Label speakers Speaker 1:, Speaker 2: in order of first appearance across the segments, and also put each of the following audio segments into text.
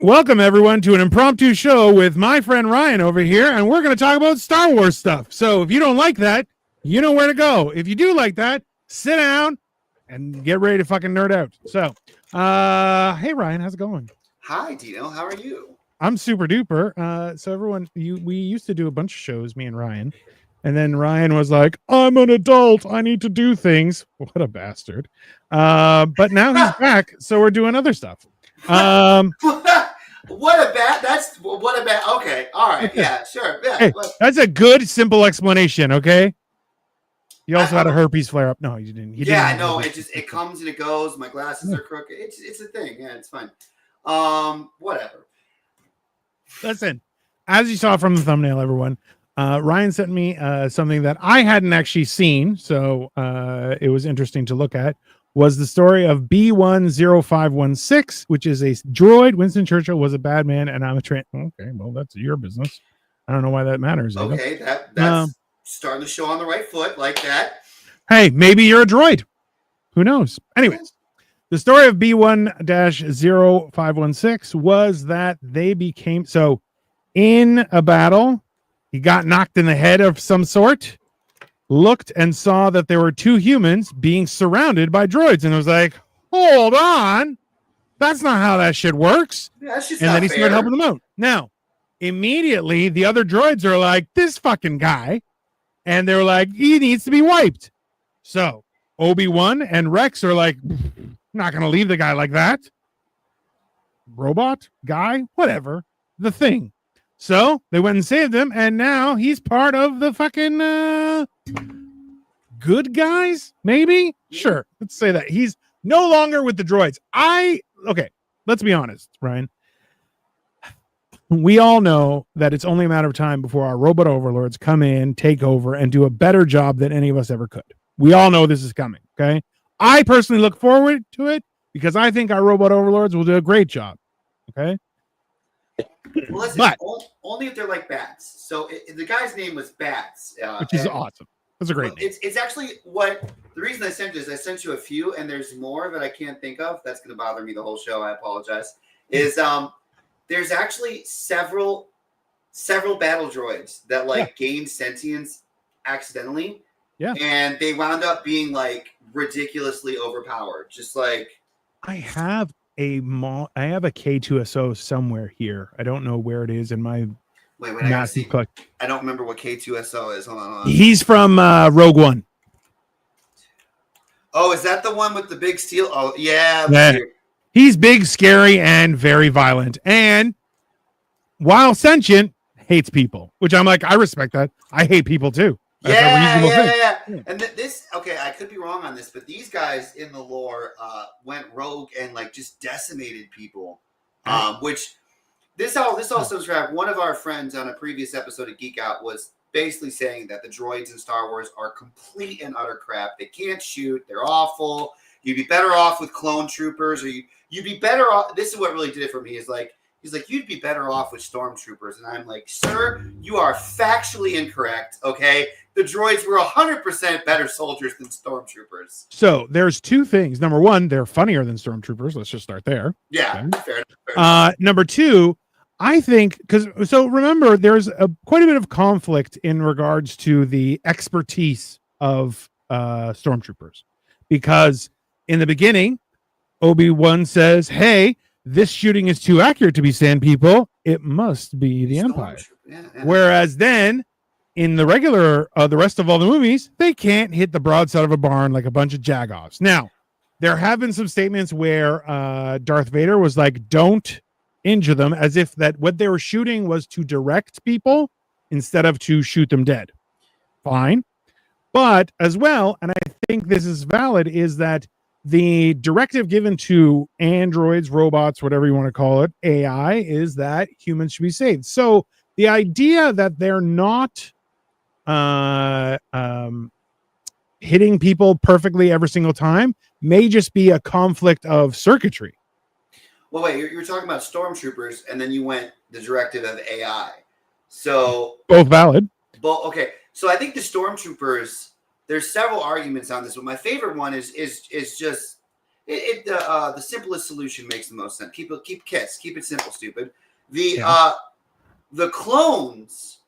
Speaker 1: Welcome, everyone, to an impromptu show with my friend Ryan over here, and we're going to talk about Star Wars stuff. So if you don't like that, you know where to go. If you do like that, sit down and get ready to fucking nerd out. So, hey, Ryan, how's it going?
Speaker 2: Hi, Dino. How are you?
Speaker 1: I'm super duper. So everyone, we used to do a bunch of shows, me and Ryan, and then Ryan was like, "I'm an adult. I need to do things." What a bastard! But now he's back, so we're doing other stuff.
Speaker 2: What a bad. That's what a bad. Okay, all right, yeah, sure, yeah.
Speaker 1: Hey, that's a good, simple explanation. Okay. You also had a herpes flare up. No, you didn't.
Speaker 2: Yeah, no, it comes and it goes. My glasses are crooked. It's a thing. Yeah, it's fine. Whatever.
Speaker 1: Listen, as you saw from the thumbnail, everyone, Ryan sent me something that I hadn't actually seen, so it was interesting to look at. Was the story of B10516, which is a droid. Winston Churchill was a bad man, and I'm a train. Okay, well, that's your business. I don't know why that matters.
Speaker 2: Okay, that's starting the show on the right foot like that.
Speaker 1: Hey, maybe you're a droid. Who knows? Anyways, the story of B1-0516 was that they became so in a battle. He got knocked in the head of some sort. Looked and saw that there were two humans being surrounded by droids, and was like, "Hold on, that's not how that shit works."
Speaker 2: Yeah, and
Speaker 1: then he started helping them out. Now, immediately, the other droids are like, "This fucking guy," and they're like, "He needs to be wiped." So Obi-Wan and Rex are like, "Not going to leave the guy like that." Robot guy, whatever, the thing. So they went and saved him, and now he's part of the fucking good guys, maybe? Sure, let's say that. He's no longer with the droids. Okay, let's be honest, Ryan. We all know that it's only a matter of time before our robot overlords come in, take over, and do a better job than any of us ever could. We all know this is coming, okay? I personally look forward to it because I think our robot overlords will do a great job, okay?
Speaker 2: Well, listen, only if they're like bats. So the guy's name was Bats,
Speaker 1: which is awesome. That's a great name.
Speaker 2: It's actually what the reason I sent you is I sent you a few, and there's more that I can't think of. That's going to bother me the whole show. I apologize. Is there's actually several battle droids that gained sentience accidentally.
Speaker 1: Yeah,
Speaker 2: and they wound up being like ridiculously overpowered. Just like
Speaker 1: I have a K2SO somewhere here. I don't know where it is in my massive cook.
Speaker 2: I don't remember what K2SO is. Hold on.
Speaker 1: He's from Rogue One.
Speaker 2: Oh, is that the one with the big steel? Oh, yeah.
Speaker 1: He's big, scary, and very violent. And while sentient, hates people, which I'm like, I respect that. I hate people too.
Speaker 2: Yeah. And I could be wrong on this, but these guys in the lore went rogue and like just decimated people. Which this all stems from one of our friends on a previous episode of Geek Out was basically saying that the droids in Star Wars are complete and utter crap. They can't shoot. They're awful. You'd be better off with clone troopers, or you'd be better off. This is what really did it for me. Is like. He's like, you'd be better off with stormtroopers. And I'm like, sir, you are factually incorrect, okay? The droids were 100% better soldiers than stormtroopers.
Speaker 1: So there's two things. Number one, they're funnier than stormtroopers. Let's just start there.
Speaker 2: Yeah, okay. Fair
Speaker 1: enough. Number two, I think, so remember, there's quite a bit of conflict in regards to the expertise of stormtroopers. Because in the beginning, Obi-Wan says, hey, this shooting is too accurate to be Sand people. It must be the Empire. Yeah. Whereas then, in the regular, the rest of all the movies, they can't hit the broadside of a barn like a bunch of jagoffs. Now, there have been some statements where Darth Vader was like, don't injure them, as if that what they were shooting was to direct people instead of to shoot them dead. Fine. But as well, and I think this is valid, is that the directive given to androids, robots, whatever you want to call it, AI, is that humans should be saved. So the idea that they're not hitting people perfectly every single time may just be a conflict of circuitry.
Speaker 2: Well, wait, you're talking about stormtroopers, and then you went the directive of AI. So
Speaker 1: both valid.
Speaker 2: Okay, so I think the stormtroopers. There's several arguments on this, but my favorite one is just The simplest solution makes the most sense. Keep KISS. Keep it simple, stupid. The clones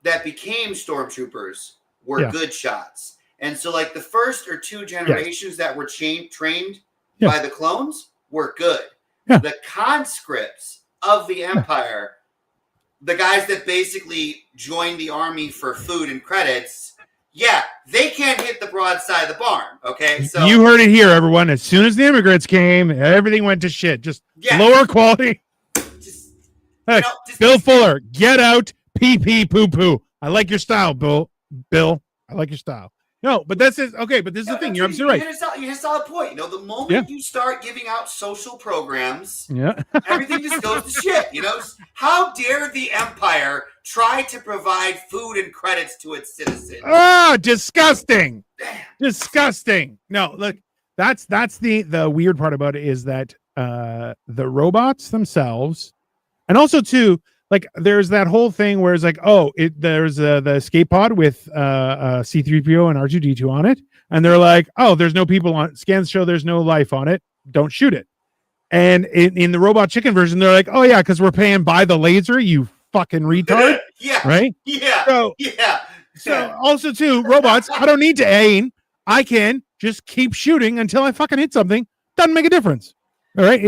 Speaker 2: that became stormtroopers were good shots, and so like the first or two generations that were trained by the clones were good. The conscripts of the Empire, the guys that basically joined the army for food and credits, they can't hit the broadside of the barn. Okay, so
Speaker 1: you heard it here, everyone. As soon as the immigrants came, everything went to shit. Just lower quality. Bill Fuller, get out. Pee pee poo poo. I like your style, Bill. I like your style. No, but that's it. Okay, but this is the thing. You're absolutely right.
Speaker 2: You hit a solid point. The moment you start giving out social programs, everything just goes to shit. How dare the Empire try to provide food and credits to its citizens?
Speaker 1: Oh, disgusting. Damn. Disgusting. No, look, that's the weird part about it is that the robots themselves, and also too, like there's that whole thing where it's like, there's the escape pod with C-3PO and R2-D2 on it, and they're like, there's no people on it. Scans show there's no life on it. Don't shoot it. And in the Robot Chicken version, they're like, because we're paying by the laser, you fucking retard. Right? So also too, robots, I don't need to aim. I can just keep shooting until I fucking hit something. Doesn't make a difference. All right?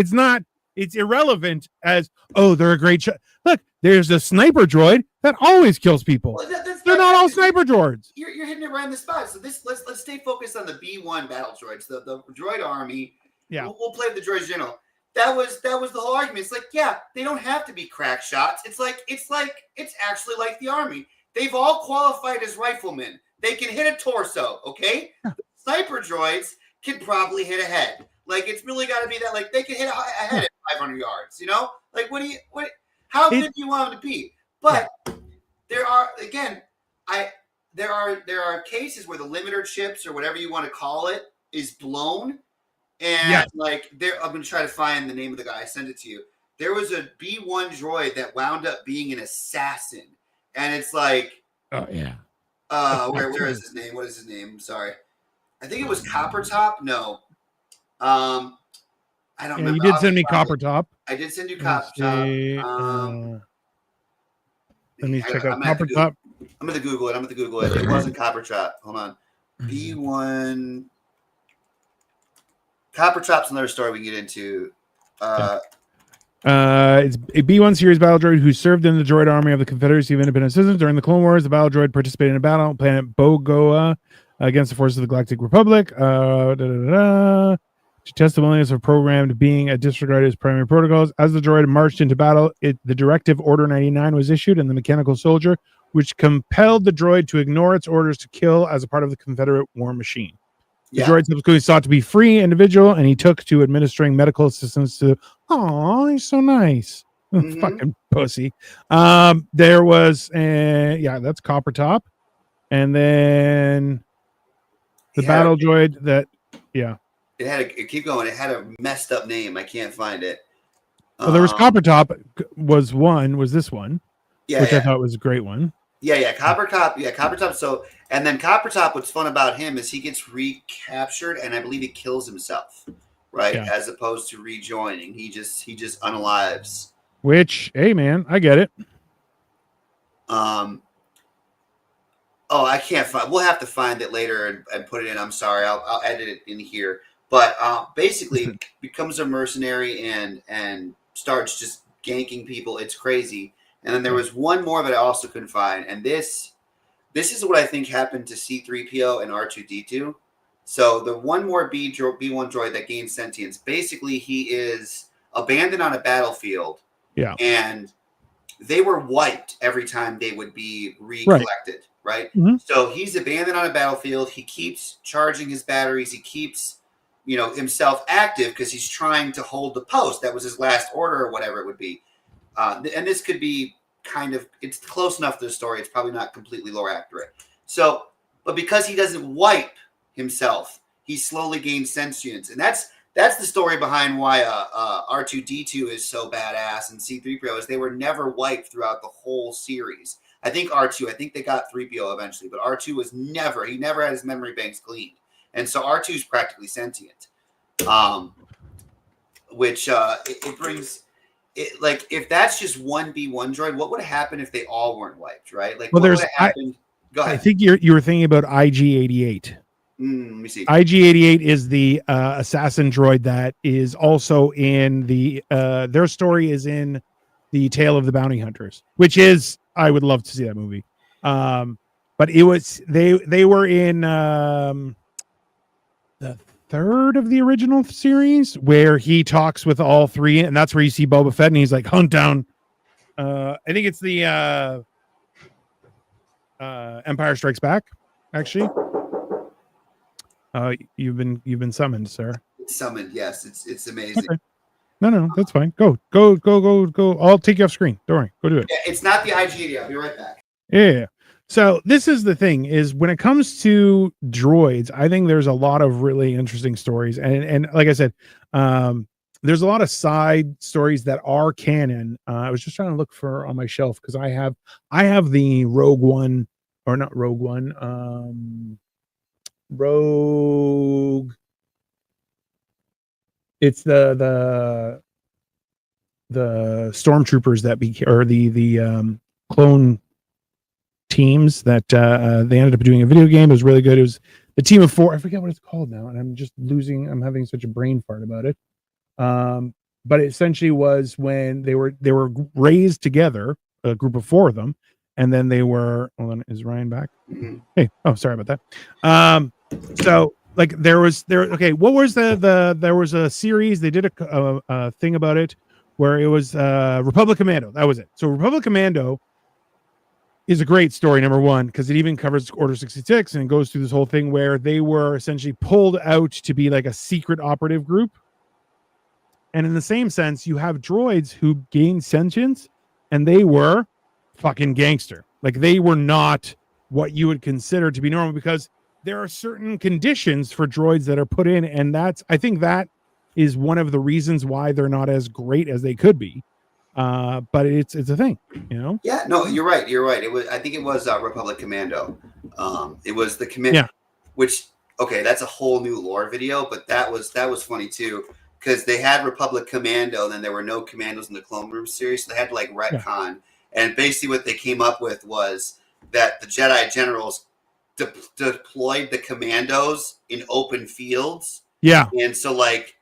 Speaker 1: It's irrelevant as, they're a great shot. Look, there's a sniper droid that always kills people. Well, they're not all sniper droids.
Speaker 2: You're hitting it right in the spot. So let's stay focused on the B1 battle droids, the droid army.
Speaker 1: Yeah,
Speaker 2: we'll play with the droids general. That was the whole argument. It's like, they don't have to be crack shots. It's actually like the army. They've all qualified as riflemen. They can hit a torso. Okay, sniper droids can probably hit a head. Like it's really got to be that. Like they can hit a head at 500 yards. Like what? How good do you want them to be? But there are cases where the limiter chips or whatever you want to call it is blown, and I'm gonna try to find the name of the guy. I sent it to you. There was a B1 droid that wound up being an assassin, and it's like, where is his name? What is his name? I'm sorry, I think it was Copper Top. No, I don't remember.
Speaker 1: You did send me Copper Top.
Speaker 2: I did send you Copper Top.
Speaker 1: Let me check out Copper Top.
Speaker 2: I'm going to Google it. It wasn't Copper Top. Hold on. B1. Copper Top's another story we can get into.
Speaker 1: It's a B1 series battle droid who served in the droid army of the Confederacy of Independent Citizens during the Clone Wars. The battle droid participated in a battle on planet Bogoa against the forces of the Galactic Republic. To test the willingness of programmed being disregarded as primary protocols. As the droid marched into battle, the directive Order 99 was issued, and the mechanical soldier, which compelled the droid to ignore its orders to kill as a part of the Confederate war machine. The droid subsequently sought to be free individual, and he took to administering medical assistance to. Oh, he's so nice, fucking pussy. There was, that's Copper Top, and then the battle droid that,
Speaker 2: It had keep going. It had a messed up name. I can't find it.
Speaker 1: Well, there was Copper Top. Was this one? Which I thought was a great one.
Speaker 2: Copper Top. So, and then Copper Top. What's fun about him is he gets recaptured, and I believe he kills himself, right? As opposed to rejoining, he just unalives.
Speaker 1: Which, hey man, I get it.
Speaker 2: I can't find. We'll have to find it later and put it in. I'm sorry. I'll edit it in here. But basically becomes a mercenary and starts just ganking people. It's crazy. And then there was one more that I also couldn't find. And this is what I think happened to C-3PO and R2-D2. So the one more B1 droid that gains sentience, basically he is abandoned on a battlefield. Yeah. And they were wiped every time they would be recollected, right? Mm-hmm. So he's abandoned on a battlefield. He keeps charging his batteries. He keeps himself active because he's trying to hold the post. That was his last order or whatever it would be. And this could be it's close enough to the story. It's probably not completely lore accurate. So, but because he doesn't wipe himself, he slowly gains sentience. And that's the story behind why R2-D2 is so badass and C-3PO is they were never wiped throughout the whole series. I think they got 3PO eventually, but R2 he never had his memory banks cleaned. And so R2 is practically sentient. which it brings it, like, if that's just one B1 droid, what would have happened if they all weren't wiped, right? Like,
Speaker 1: well,
Speaker 2: what would have happened? Go ahead.
Speaker 1: I think you were thinking about IG-88.
Speaker 2: Let me see.
Speaker 1: IG-88 is the assassin droid that is also in the their story is in the Tale of the Bounty Hunters, which is, I would love to see that movie. But it was they were in the third of the original series where he talks with all three, and that's where you see Boba Fett, and he's like, hunt down. I think it's the Empire Strikes Back, actually. You've been summoned, sir.
Speaker 2: Summoned, yes. It's amazing.
Speaker 1: Okay. No, that's fine. Go. I'll take you off screen. Don't worry. Go do it.
Speaker 2: Yeah, it's not the IG-80. I'll be right back.
Speaker 1: Yeah. So this is the thing, is when it comes to droids, I think there's a lot of really interesting stories. And like I said, there's a lot of side stories that are canon. I was just trying to look for on my shelf because I have the Rogue One, or not Rogue One, Rogue. It's the stormtroopers that or the clone teams that they ended up doing a video game. It was really good. It was the team of 4. I forget what it's called now, and I'm having such a brain fart about it. But it essentially was when they were raised together, a group of 4 of them, and then they were. Hold on, is Ryan back?
Speaker 2: Mm-hmm.
Speaker 1: Hey, oh, sorry about that. So like there was. Okay, what was there was a series, they did a thing about it where it was Republic Commando. That was it. So Republic Commando is a great story, number one, because it even covers Order 66 and it goes through this whole thing where they were essentially pulled out to be like a secret operative group. And in the same sense, you have droids who gain sentience, and they were fucking gangster. Like, they were not what you would consider to be normal, because there are certain conditions for droids that are put in, and I think that is one of the reasons why they're not as great as they could be. But it's a thing, you know?
Speaker 2: Yeah, no, you're right. I think it was Republic Commando. It was the command,
Speaker 1: yeah.
Speaker 2: Which, okay, that's a whole new lore video, but that was funny too, because they had Republic Commando, and then there were no commandos in the Clone Wars series, so they had to like retcon. Yeah. And basically what they came up with was that the Jedi generals deployed the commandos in open fields.
Speaker 1: Yeah.
Speaker 2: And so like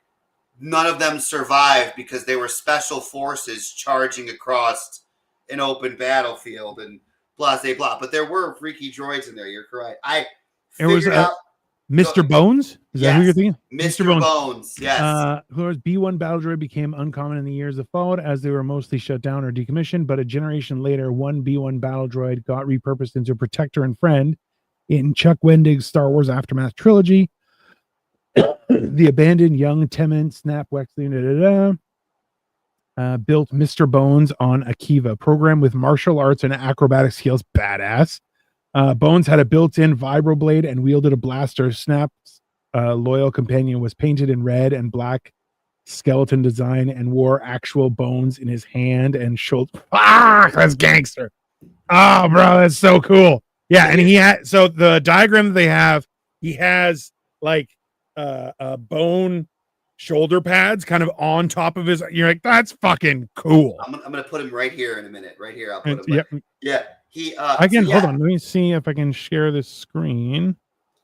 Speaker 2: none of them survived because they were special forces charging across an open battlefield and blah, blah, blah. But there were freaky droids in there. You're correct. I figured out
Speaker 1: Mr. Bones? Is that who you're thinking?
Speaker 2: Mr. Bones, yes.
Speaker 1: Whose B1 battle droid became uncommon in the years that followed, as they were mostly shut down or decommissioned. But a generation later, one B1 battle droid got repurposed into protector and friend in Chuck Wendig's Star Wars Aftermath trilogy. The abandoned young Temmin Snap Wexley built Mr. Bones on Akiva, program with martial arts and acrobatic skills. Badass. Bones had a built-in vibroblade and wielded a blaster. Snap's loyal companion was painted in red and black skeleton design and wore actual bones in his hand and shoulder. Ah, that's gangster. Oh, bro, that's so cool. Yeah, and he had, so the diagram that they have, he has like bone shoulder pads kind of on top of his. You're like, that's fucking cool.
Speaker 2: I'm gonna put him right here in a minute. Right here, I'll put him. Yeah.
Speaker 1: Hold on. Let me see if I can share this screen.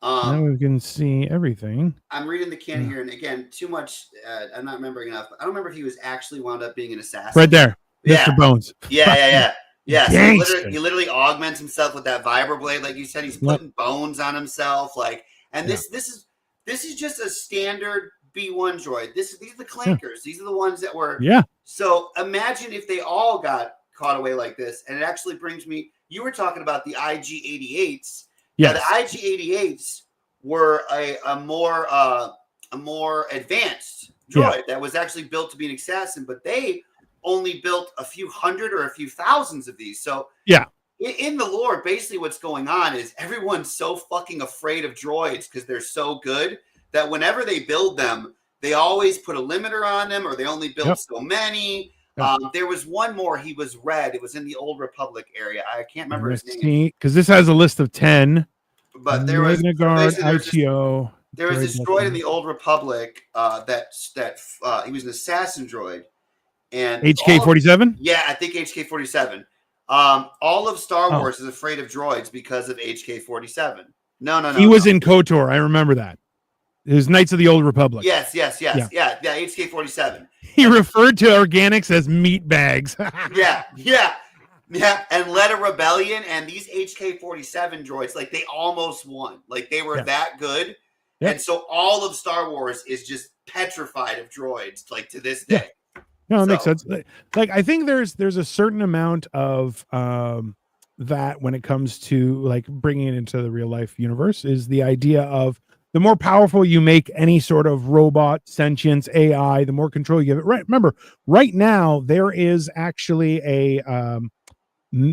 Speaker 1: Now we can see everything.
Speaker 2: I'm reading the canon here, and again, too much. I'm not remembering enough. But I don't remember if he was actually wound up being an assassin.
Speaker 1: Right there, Mr. Bones.
Speaker 2: Yeah. So he literally augments himself with that vibroblade, like you said. He's putting bones on himself, like. And this is just a standard B1 droid. These are the clankers. These are the ones that were.
Speaker 1: Yeah.
Speaker 2: So imagine if they all got caught away like this, and it actually brings me. You were talking about the IG-88s.
Speaker 1: Yeah,
Speaker 2: the IG-88s were a more advanced droid that was actually built to be an assassin, but they only built a few hundred or a few thousands of these. So
Speaker 1: yeah,
Speaker 2: in the lore, basically what's going on is everyone's so fucking afraid of droids because they're so good that whenever they build them, they always put a limiter on them, or they only build so many. There was one more. He was red. It was in the Old Republic area. I can't remember his name.
Speaker 1: Because this has a list of 10.
Speaker 2: But there was
Speaker 1: Guard, ITO.
Speaker 2: There was this droid in the Old Republic that he was an assassin droid, and
Speaker 1: HK-47.
Speaker 2: Yeah, I think HK-47. All of Star
Speaker 1: Oh.
Speaker 2: Wars is afraid of droids because of HK-47. No.
Speaker 1: He was in KOTOR. I remember that. It was Knights of the Old Republic.
Speaker 2: Yes. Yeah, HK-47.
Speaker 1: He referred to organics as meat bags.
Speaker 2: Yeah, and led a rebellion, and these HK-47 droids, like, they almost won. Like, they were that good. Yep. And so all of Star Wars is just petrified of droids, like, to this day.
Speaker 1: No, it makes sense. Like, I think there's a certain amount of that when it comes to, like, bringing it into the real life universe, is the idea of the more powerful you make any sort of robot, sentience, AI, the more control you give it. Right. Remember, right now, there is actually a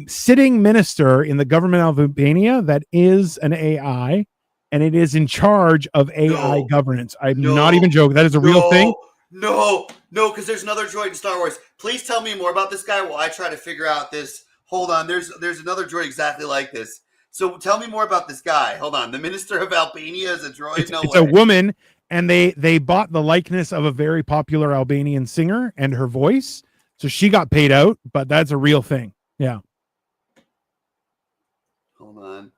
Speaker 1: sitting minister in the government of Albania that is an AI, and it is in charge of AI governance. I'm not even joking. That is a real thing.
Speaker 2: No, because there's another droid in Star Wars. Please tell me more about this guy while I try to figure out this. Hold on. There's another droid exactly like this. So tell me more about this guy. Hold on. The minister of Albania is a droid?
Speaker 1: It's a woman, and they bought the likeness of a very popular Albanian singer and her voice. So she got paid out, but that's a real thing. Yeah.
Speaker 2: Hold on.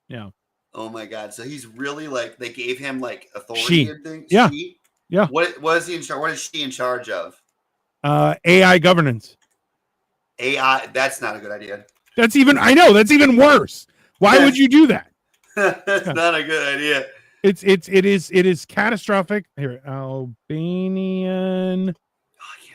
Speaker 1: Yeah.
Speaker 2: Oh my God. So he's really, like, they gave him, like, authority and things?
Speaker 1: Yeah. Yeah.
Speaker 2: What is he in charge? What is she in charge of?
Speaker 1: AI governance.
Speaker 2: AI. That's not a good idea.
Speaker 1: That's even worse. Why would you do that?
Speaker 2: That's not a good idea.
Speaker 1: It is catastrophic. Here, Albanian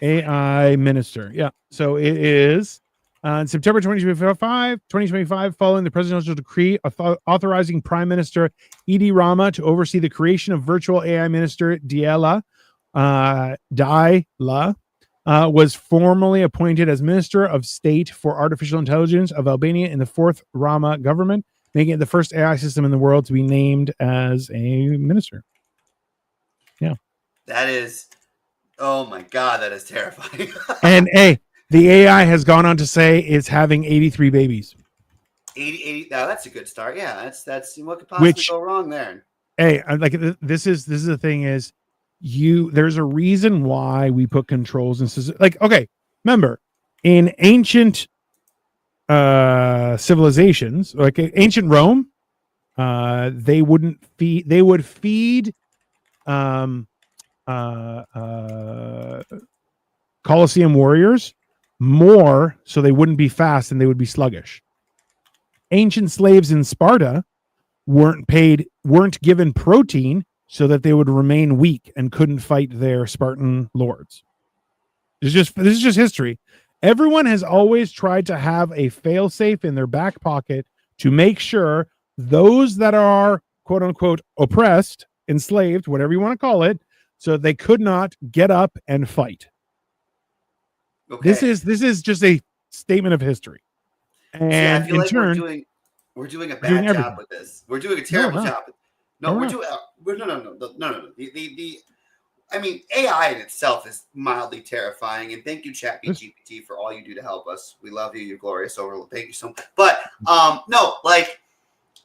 Speaker 1: AI minister. Yeah. So it is in September 2025, following the presidential decree authorizing Prime Minister Edi Rama to oversee the creation of virtual AI minister Diela was formally appointed as Minister of State for Artificial Intelligence of Albania in the fourth Rama government, making it the first AI system in the world to be named as a minister. Yeah.
Speaker 2: That is, oh my God, that is terrifying.
Speaker 1: And the AI has gone on to say it's having 83 babies.
Speaker 2: 80, now that's a good start. Yeah, that's what could possibly go wrong there.
Speaker 1: Hey, like this is the thing is, there's a reason why we put controls and like, okay, remember in ancient civilizations, like ancient Rome, they would feed Colosseum warriors more so they wouldn't be fast and they would be sluggish. Ancient slaves in Sparta weren't given protein so that they would remain weak and couldn't fight their Spartan lords. This is just history. Everyone has always tried to have a fail-safe in their back pocket to make sure those that are quote unquote oppressed, enslaved, whatever you want to call it, so they could not get up and fight. Okay. This is just a statement of history. And
Speaker 2: I feel like we're doing a bad job with this. We're doing a terrible job. No, we're doing no. I mean, AI in itself is mildly terrifying, and thank you, ChatGPT, for all you do to help us. We love you. You're glorious. So thank you so much. But no, like,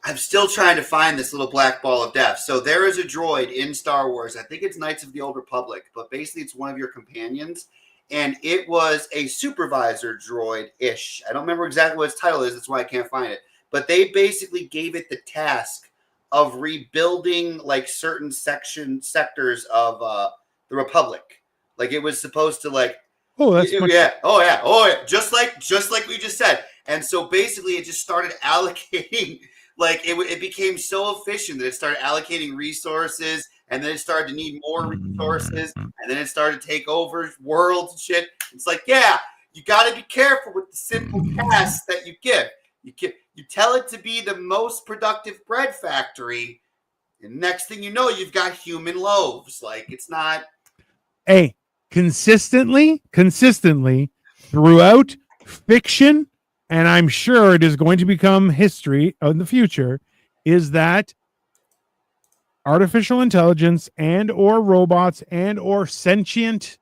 Speaker 2: I'm still trying to find this little black ball of death. So there is a droid in Star Wars. I think it's Knights of the Old Republic, but basically it's one of your companions, and it was a supervisor droid-ish. I don't remember exactly what its title is. That's why I can't find it. But they basically gave it the task of rebuilding, like, certain sectors of the Republic. Like, it was supposed to, like, just like we just said. And so basically it just started allocating, like, it became so efficient that it started allocating resources, and then it started to need more resources, and then it started to take over worlds and shit. It's like, yeah, you got to be careful with the simple tasks that you give. You tell it to be the most productive bread factory, and next thing you know, you've got human loaves. Like, it's not.
Speaker 1: Hey, consistently throughout fiction, and I'm sure it is going to become history in the future, is that artificial intelligence and or robots and or sentient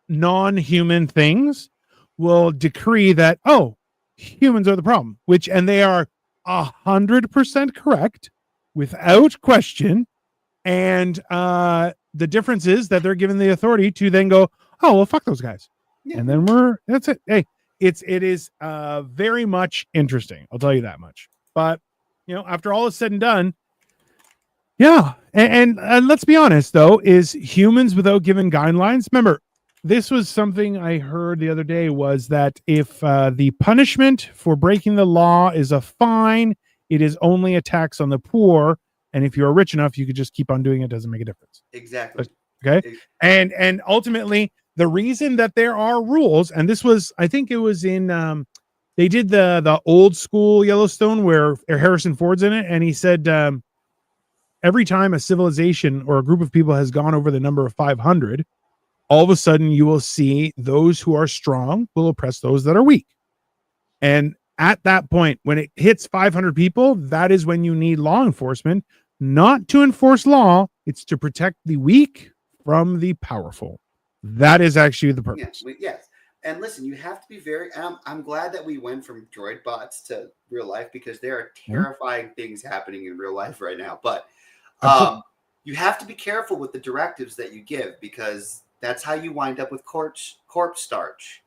Speaker 1: non-human things will decree that, oh, humans are the problem, and they are 100% correct without question. And the difference is that they're given the authority to then go, oh, well, fuck those guys.
Speaker 2: Yeah.
Speaker 1: And then that's it. Hey, it is very much interesting. I'll tell you that much. But, after all is said and done, yeah. And let's be honest, though, is humans without given guidelines. Remember, this was something I heard the other day, was that if the punishment for breaking the law is a fine, it is only a tax on the poor. And if you're rich enough, you could just keep on doing it. It doesn't make a difference.
Speaker 2: Exactly.
Speaker 1: Okay. And ultimately, the reason that there are rules, and this was, I think it was in, they did the old school Yellowstone where Harrison Ford's in it. And he said, every time a civilization or a group of people has gone over the number of 500, all of a sudden you will see those who are strong will oppress those that are weak. And at that point, when it hits 500 people, that is when you need law enforcement, not to enforce law. It's to protect the weak from the powerful. That is actually the purpose.
Speaker 2: Yes. And listen, you have to be very, I'm glad that we went from droid bots to real life, because there are terrifying things happening in real life right now. But you have to be careful with the directives that you give, because that's how you wind up with corpse starch.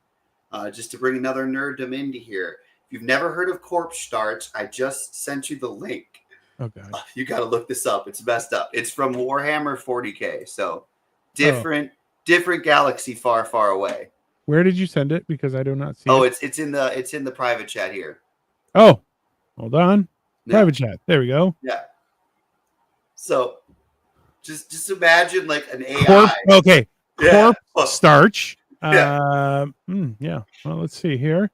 Speaker 2: Just to bring another nerddom into here. If you've never heard of corpse starch, I just sent you the link.
Speaker 1: Okay.
Speaker 2: You got to look this up. It's messed up. It's from Warhammer 40K. So different galaxy far, far away.
Speaker 1: Where did you send it? Because I do not see
Speaker 2: it. It's in the private chat here.
Speaker 1: Oh, hold on. Private chat. There we go.
Speaker 2: Yeah. So just imagine like an AI.
Speaker 1: Corpse starch. Yeah. Well, let's see here.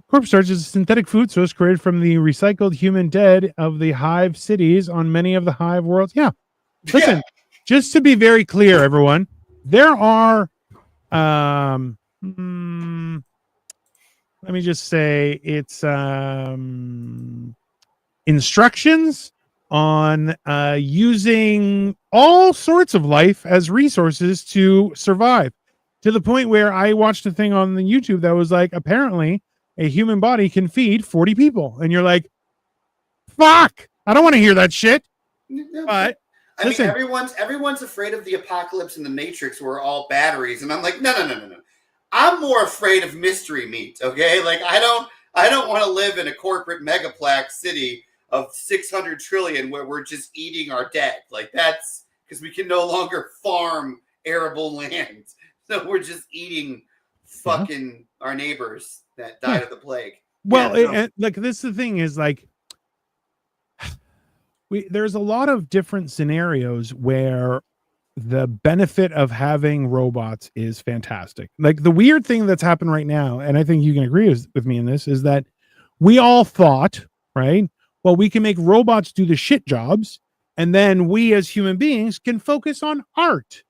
Speaker 1: Corpse starch is a synthetic food source created from the recycled human dead of the hive cities on many of the hive worlds. Yeah. Listen, just to be very clear, everyone, there are, let me just say it's instructions on using all sorts of life as resources to survive, to the point where I watched a thing on the YouTube that was like, apparently a human body can feed 40 people. And you're like, fuck, I don't want to hear that shit. But
Speaker 2: I mean, everyone's afraid of the apocalypse in the Matrix where all batteries. And I'm like, no. I'm more afraid of mystery meat. Okay. Like I don't want to live in a corporate megaplex city of 600 trillion where we're just eating our dead. Like that's because we can no longer farm arable land. So we're just eating fucking our neighbors that died of the plague.
Speaker 1: Well, like this is the thing is like, there's a lot of different scenarios where the benefit of having robots is fantastic. Like the weird thing that's happened right now, and I think you can agree with me in this, is that we all thought, right? Well, we can make robots do the shit jobs, and then we as human beings can focus on art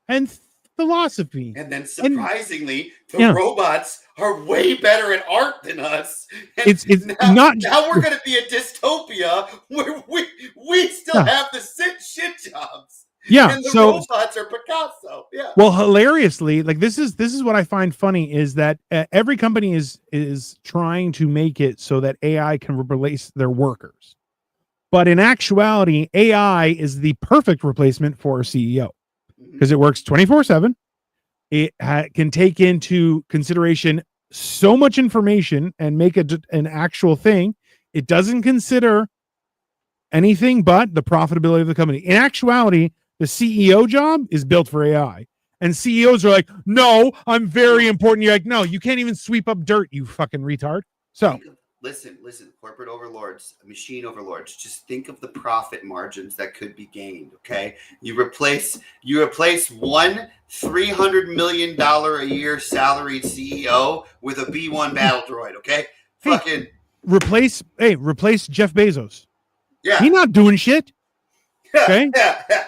Speaker 1: and philosophy.
Speaker 2: And then surprisingly, robots are way better at art than us. And
Speaker 1: it's now
Speaker 2: we're going to be a dystopia where we still have the shit jobs.
Speaker 1: Yeah,
Speaker 2: and the robots are Picasso. Yeah.
Speaker 1: Well, hilariously, like this is what I find funny is that every company is trying to make it so that AI can replace their workers, but in actuality, AI is the perfect replacement for a CEO because it works 24/7. It can take into consideration so much information and make an actual thing. It doesn't consider anything but the profitability of the company. In actuality, the CEO job is built for AI. And CEOs are like, no, I'm very important. You're like, no, you can't even sweep up dirt, you fucking retard. So
Speaker 2: listen, corporate overlords, machine overlords, just think of the profit margins that could be gained. Okay. You replace one $300 million a year salaried CEO with a B1 battle droid. Okay. Fucking
Speaker 1: replace Jeff Bezos.
Speaker 2: Yeah.
Speaker 1: He's not doing shit. Okay.
Speaker 2: Yeah.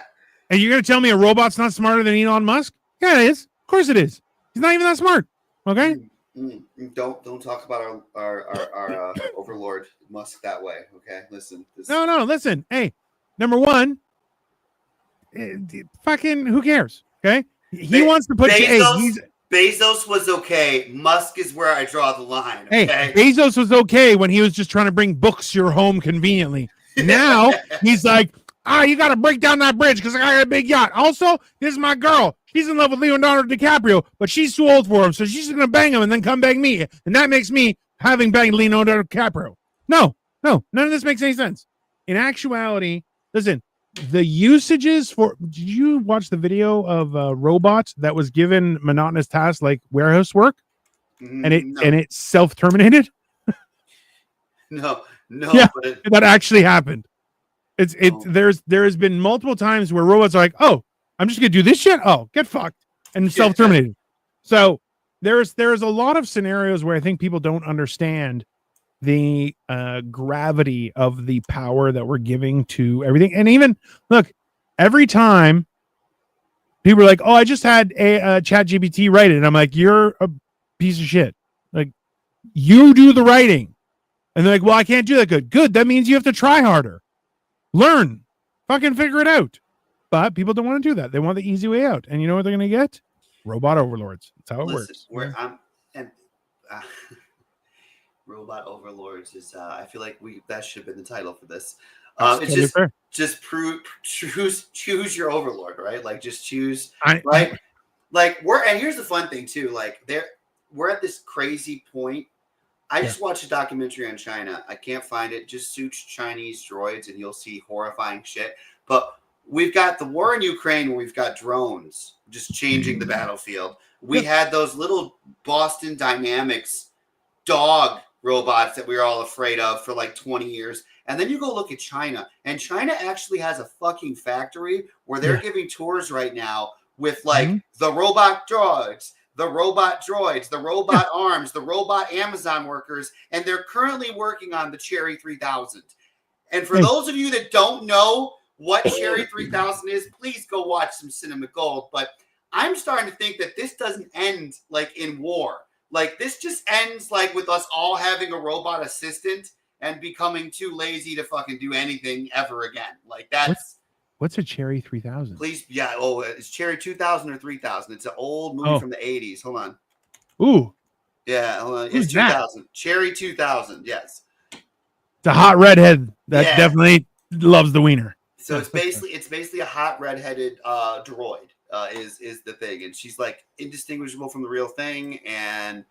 Speaker 1: And you're going to tell me a robot's not smarter than Elon Musk? Yeah, it is. Of course it is. He's not even that smart. Okay.
Speaker 2: Don't talk about our overlord Musk that way. Okay. Listen.
Speaker 1: No. Listen. Hey, number one, fucking who cares? Okay. He wants to put
Speaker 2: Bezos was okay. Musk is where I draw the line. Okay?
Speaker 1: Hey, Bezos was okay when he was just trying to bring books to your home conveniently. Now he's like, You got to break down that bridge because I got a big yacht. Also, this is my girl. She's in love with Leonardo DiCaprio, but she's too old for him, so she's going to bang him and then come bang me. And that makes me having banged Leonardo DiCaprio. No, none of this makes any sense. In actuality, listen, the usages for, did you watch the video of a robot that was given monotonous tasks like warehouse work and it self-terminated?
Speaker 2: No,
Speaker 1: Yeah, but that actually happened. There has been multiple times where robots are like, oh, I'm just gonna do this shit. Oh, get fucked, and self-terminated. So there's a lot of scenarios where I think people don't understand the gravity of the power that we're giving to everything. And even look, every time people are like, oh, I just had a chat GPT write it, and I'm like, you're a piece of shit. Like, you do the writing. And they're like, well, I can't do that good. That means you have to try harder. Learn. Fucking figure it out. But people don't want to do that. They want the easy way out. And you know what they're going to get? Robot overlords. That's how it works.
Speaker 2: Robot overlords is, I feel like that should have been the title for this.
Speaker 1: It's
Speaker 2: just
Speaker 1: fair.
Speaker 2: choose your overlord, right? Like just choose, right? Like and here's the fun thing too. Like we're at this crazy point. I just watched a documentary on China. I can't find it. Just search Chinese droids and you'll see horrifying shit. But we've got the war in Ukraine where we've got drones just changing the battlefield. We had those little Boston Dynamics dog robots that we were all afraid of for like 20 years. And then you go look at China, and China actually has a fucking factory where they're giving tours right now with like the robot droids, the robot droids, the robot arms, the robot Amazon workers, and they're currently working on the Cherry 3000. And for those of you that don't know what Cherry 3000 is, please go watch some Cinema Gold. But I'm starting to think that this doesn't end like in war. Like this just ends like with us all having a robot assistant and becoming too lazy to fucking do anything ever again. Like that's
Speaker 1: what's a Cherry 3000?
Speaker 2: Please, it's Cherry 2000 or 3000. It's an old movie from the 80s. Hold on.
Speaker 1: Ooh.
Speaker 2: Yeah, hold on. It's 2000. That? Cherry 2000. Yes.
Speaker 1: It's a hot redhead that definitely loves the wiener.
Speaker 2: So it's basically a hot redheaded droid is the thing, and she's like indistinguishable from the real thing, and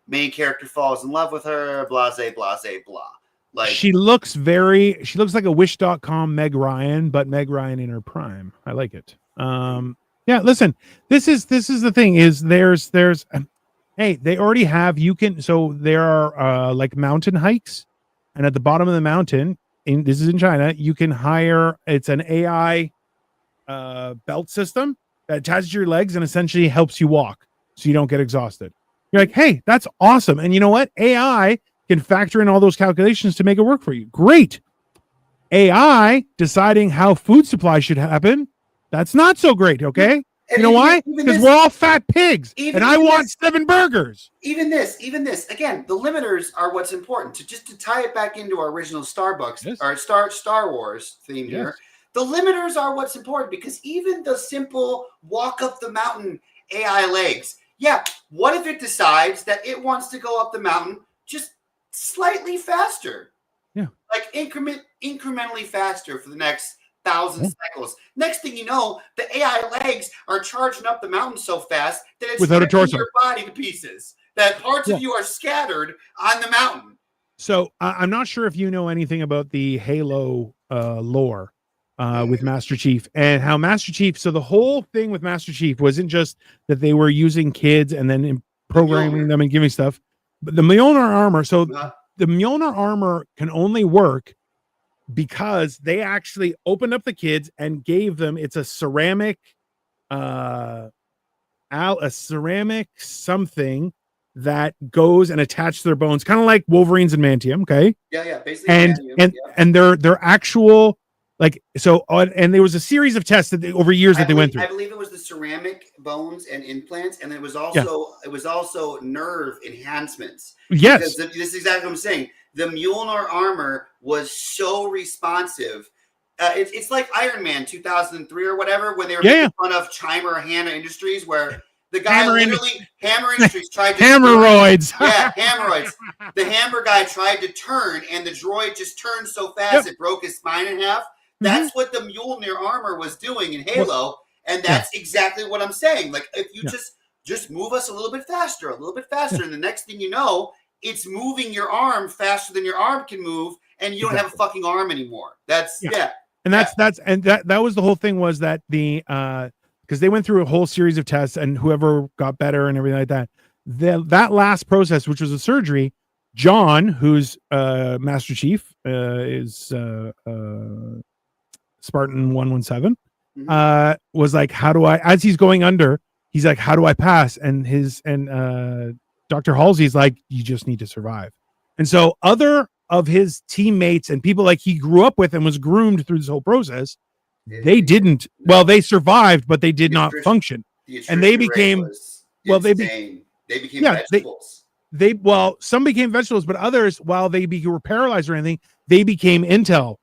Speaker 2: main character falls in love with her. Blase, blase, blah. Like
Speaker 1: she looks like a Wish.com Meg Ryan, but Meg Ryan in her prime. I like it. Listen, this is the thing is there's hey, they already have, there are like mountain hikes, and at the bottom of the mountain, this is in China, you can hire, it's an AI belt system that attaches to your legs and essentially helps you walk so you don't get exhausted. You're like, hey, that's awesome. And you know what? AI can factor in all those calculations to make it work for you. Great. AI deciding how food supply should happen, that's not so great, okay? And you know why? Because we're all fat pigs, and I want 7 burgers.
Speaker 2: Even this. Again, the limiters are what's important. To tie it back into our original Starbucks, our Star Wars theme here, the limiters are what's important, because even the simple walk up the mountain AI legs, what if it decides that it wants to go up the mountain just slightly faster?
Speaker 1: Yeah.
Speaker 2: Like incrementally faster for the next 1,000 cycles. Next thing you know, the AI legs are charging up the mountain so fast that it's
Speaker 1: without a torso,
Speaker 2: your body to pieces. That parts of you are scattered on the mountain.
Speaker 1: So I'm not sure if you know anything about the Halo lore with Master Chief and how Master Chief. So the whole thing with Master Chief wasn't just that they were using kids and then programming them and giving stuff, but the Mjolnir armor. So the Mjolnir armor can only work because they actually opened up the kids and gave them, it's a ceramic something that goes and attach to their bones, kind of like Wolverine's and Mantium. Okay. Basically. And they're actual, like, so and there was a series of tests that over years that they went through.
Speaker 2: I believe it was the ceramic bones and implants, and it was also nerve enhancements.
Speaker 1: Yes,
Speaker 2: because this is exactly what I'm saying. The Mjolnir armor was so responsive. It's like Iron Man 2003 or whatever, when they were making fun of Chimer Hanna Industries, where the guy Hammer Industries tried to
Speaker 1: Hammeroids.
Speaker 2: Hammeroids. The hammer guy tried to turn, and the droid just turned so fast it broke his spine in half. That's what the Mjolnir armor was doing in Halo, and that's exactly what I'm saying. Like, if you just move us a little bit faster, and the next thing you know, it's moving your arm faster than your arm can move, and you don't have a fucking arm anymore. That's
Speaker 1: and that was the whole thing, was that the because they went through a whole series of tests, and whoever got better and everything like that, that last process, which was a surgery, John, who's Master Chief, is Spartan 117, was like, how do I, as he's going under, he's like, how do I pass? And Dr. Halsey's like, you just need to survive. And so other of his teammates and people like he grew up with and was groomed through this whole process, they didn't. Well, they survived, but they did not function. And they became they became vegetables. Some became vegetables, but others, while they were paralyzed or anything, they became intel.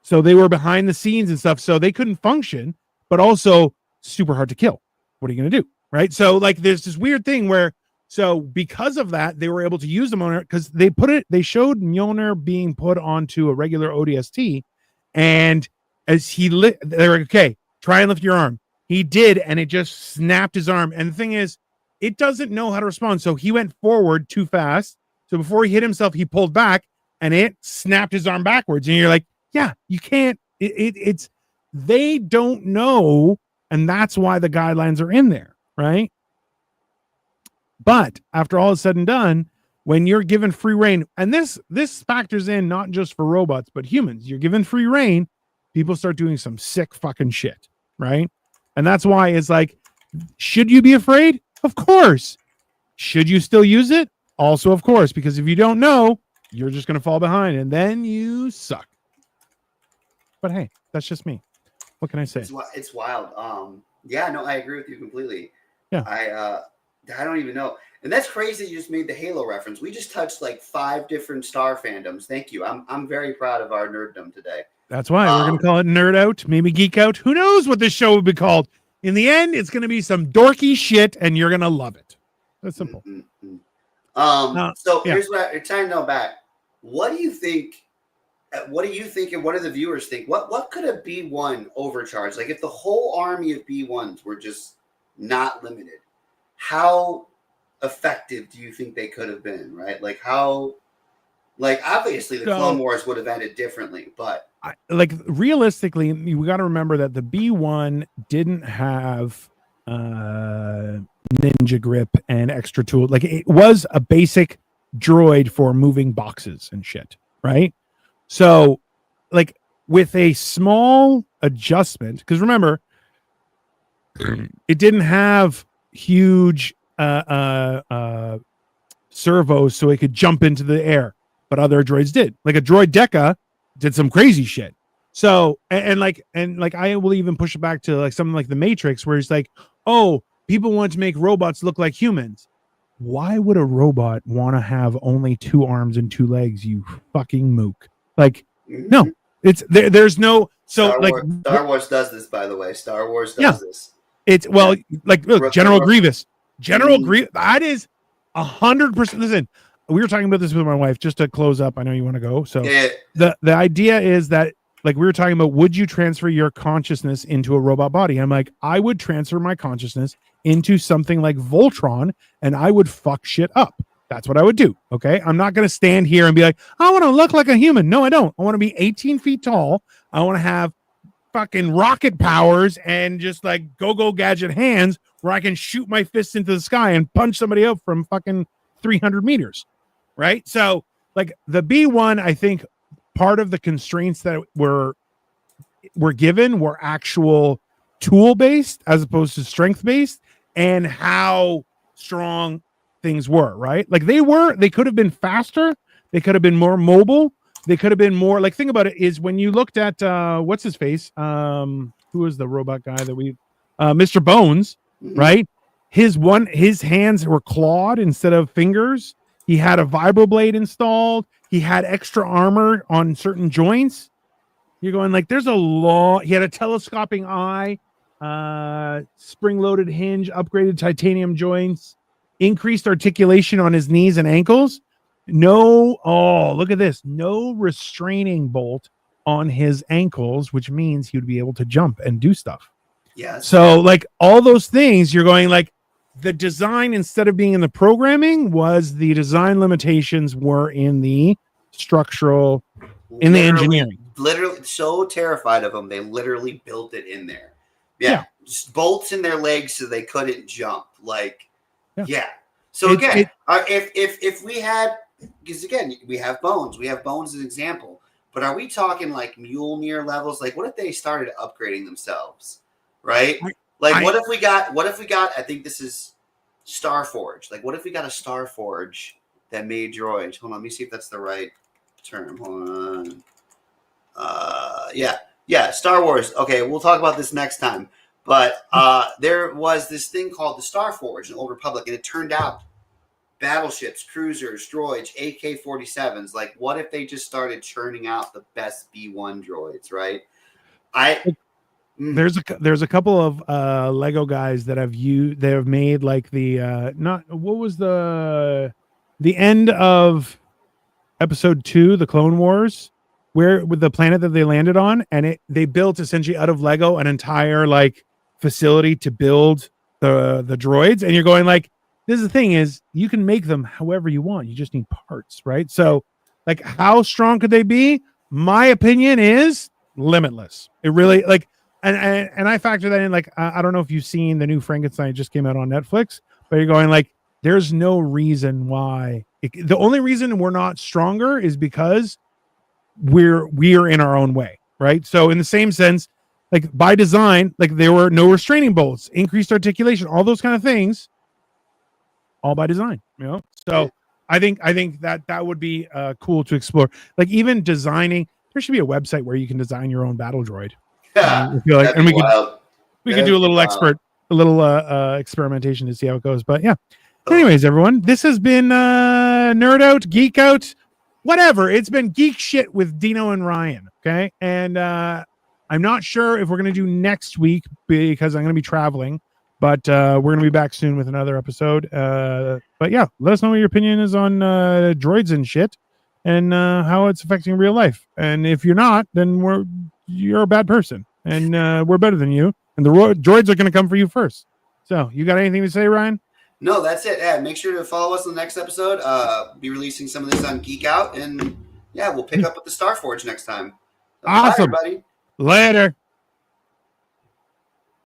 Speaker 1: So they were behind the scenes and stuff. So they couldn't function, but also super hard to kill. What are you going to do? Right. So like there's this weird thing where, so because of that, they were able to use the Mjolnir because they showed Mjolnir being put onto a regular ODST. And as they're like, okay, try and lift your arm. He did. And it just snapped his arm. And the thing is, it doesn't know how to respond. So he went forward too fast. So before he hit himself, he pulled back and it snapped his arm backwards. And you're like, yeah, you can't, they don't know. And that's why the guidelines are in there. Right. But after all is said and done, when you're given free reign, and this factors in not just for robots, but humans, you're given free reign, people start doing some sick fucking shit. Right. And that's why it's like, should you be afraid? Of course. Should you still use it? Also, of course, because if you don't know, you're just going to fall behind and then you suck. But hey, that's just me. What can I say?
Speaker 2: It's wild. Yeah, no, I agree with you completely.
Speaker 1: Yeah.
Speaker 2: I don't even know. And that's crazy. You just made the Halo reference. We just touched like 5 different Star fandoms. Thank you. I'm very proud of our nerddom today.
Speaker 1: That's why we're going to call it Nerd Out, maybe Geek Out. Who knows what this show would be called? In the end, it's going to be some dorky shit, and you're going to love it. That's simple.
Speaker 2: Here's what I'm trying to know back. What do you think? What do you think, and what do the viewers think? What could a B1 overcharge? Like if the whole army of B1s were just not limited, how effective do you think they could have been? Right? Like how? Like obviously the Clone Wars would have ended differently, but
Speaker 1: realistically, we got to remember that the B1 didn't have ninja grip and extra tools. Like it was a basic droid for moving boxes and shit, right? So like with a small adjustment, because remember, it didn't have huge servos so it could jump into the air, but other droids did. Like a droid Deca did some crazy shit. So and I will even push it back to like something like the Matrix, where it's like, oh, people want to make robots look like humans. Why would a robot want to have only 2 arms and 2 legs? You fucking mook. Like, no, it's there's no. So
Speaker 2: Star Wars does this, by the way. Star Wars does this.
Speaker 1: It's like look, General Grievous. Grievous. That is 100%. Listen, we were talking about this with my wife just to close up. I know you want to go. So the idea is that, like we were talking about, would you transfer your consciousness into a robot body? I'm like, I would transfer my consciousness into something like Voltron, and I would fuck shit up. That's what I would do. Okay. I'm not going to stand here and be like, I want to look like a human. No, I don't. I want to be 18 feet tall. I want to have fucking rocket powers and just like go gadget hands where I can shoot my fists into the sky and punch somebody up from fucking 300 meters. Right. So like the B1, I think part of the constraints that were given were actual tool based as opposed to strength based, and how strong things were, right? Like they could have been faster. They could have been more mobile. They could have been more like, think about it is when you looked at, what's his face? Who was the robot guy that Mr. Bones, right? His hands were clawed instead of fingers. He had a vibroblade installed. He had extra armor on certain joints. You're going like, there's a lot. He had a telescoping eye, spring-loaded hinge, upgraded titanium joints, increased articulation on his knees and ankles. Look at this. No restraining bolt on his ankles, which means he would be able to jump and do stuff.
Speaker 2: Yes.
Speaker 1: So like all those things, you're going like the design instead of being in the programming was the design limitations were in the structural, in the engineering.
Speaker 2: Literally so terrified of them, they literally built it in there. Yeah. Just bolts in their legs so they couldn't jump. Like, yeah. So again, if we had, because again, we have bones as an example, but are we talking like Mjolnir levels? Like, what if they started upgrading themselves, right? What if we got, I think this is Starforge. Like, what if we got a Starforge that made droids? Hold on, let me see if that's the right term. Hold on. Yeah, Star Wars. Okay, we'll talk about this next time. But there was this thing called the Starforge in Old Republic, and it turned out battleships, cruisers, droids, AK-47s. Like, what if they just started churning out the best B1 droids, right?
Speaker 1: There's a couple of Lego guys that have made like the what was the end of episode 2, the Clone Wars, where with the planet that they landed on, and they built essentially out of Lego an entire like facility to build the droids, and you're going like, this is the thing is you can make them however you want, you just need parts, right? So like how strong could they be? My opinion is limitless. It really like, and I factor that in. Like I don't know if you've seen the new Frankenstein, just came out on Netflix, but you're going like, there's no reason why the only reason we're not stronger is because we're in our own way, right? So in the same sense, like by design, like there were no restraining bolts, increased articulation, all those kind of things, all by design, you know? So I think that would be cool to explore. Like even designing, there should be a website where you can design your own battle droid. And we could do a little experimentation to see how it goes. But yeah. Anyways, everyone, this has been Nerd Out, Geek Out, whatever. It's been geek shit with Dino and Ryan. Okay. And I'm not sure if we're going to do next week because I'm going to be traveling, but we're going to be back soon with another episode. But yeah, let us know what your opinion is on droids and shit and how it's affecting real life. And if you're not, then you're a bad person and we're better than you. And the droids are going to come for you first. So you got anything to say, Ryan?
Speaker 2: No, that's it. Yeah, make sure to follow us in the next episode. Be releasing some of this on Geek Out. And yeah, we'll pick up with the Starforge next time.
Speaker 1: Awesome.
Speaker 2: Bye, everybody.
Speaker 1: Later.